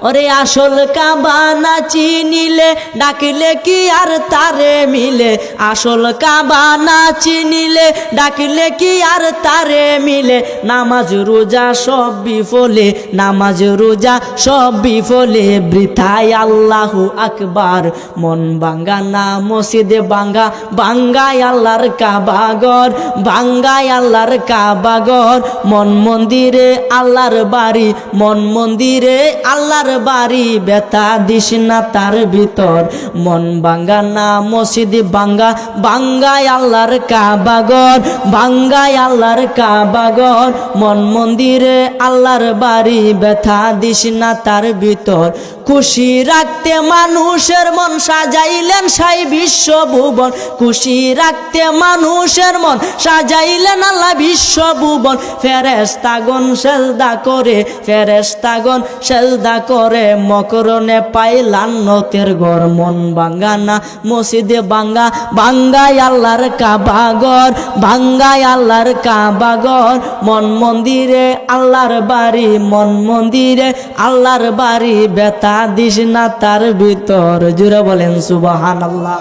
ওরে আসল কাবা না চিনিলে ডাকিলে কি আর তারে মিলে, আসল কাবা না চিনিলে ডাকিলে কি আর তারে মিলে। নামাজ রোজা সব বিফলে, নামাজ রোজা সব বিফলে, বৃথায় আল্লাহু আকবার। মন ভাঙ্গা না মসজিদে ভাঙ্গা, ভাঙ্গায় আল্লাহর কাবাগর, ভাঙ্গায় আল্লাহর কাবাগর। মন মন্দিরে আল্লাহর বাড়ি, মন মন্দিরে আল্লাহর বাড়ি, ব্যথা দিস না তার ভিতর। মন ভাঙ্গা না মসজিদ ভাঙ্গা, ভাঙ্গায় আল্লাহর কাবাগর, ভাঙ্গায় আল্লাহর কাবাগর। মন মন্দিরে আল্লাহর বাড়ি, ব্যথা দিস না তার ভিতর। খুশি রাখতে মানুষের মন সাজাইলেন সাই বিশ্ব ভুবন, খুশি রাখতে মানুষের মন সাজাইলেন আল্লাহ বিশ্ব ভুবন। ফেরেশতাগণ সেজদা করে, ফেরেশতাগণ সেজদা করে, মকরণে পায় লান্নতের ঘর। মন ভাঙ্গা না মসজিদে ভাঙ্গা, ভাঙ্গায় আল্লাহর কাবাগর, ভাঙ্গায় আল্লাহর কাবাগর। মন মন্দিরে আল্লাহর বাড়ি, মন মন্দিরে আল্লাহর বাড়ি, ব্যথা দিস না তার ভিতর। জুড়ে বলেন সুবহানাল্লাহ।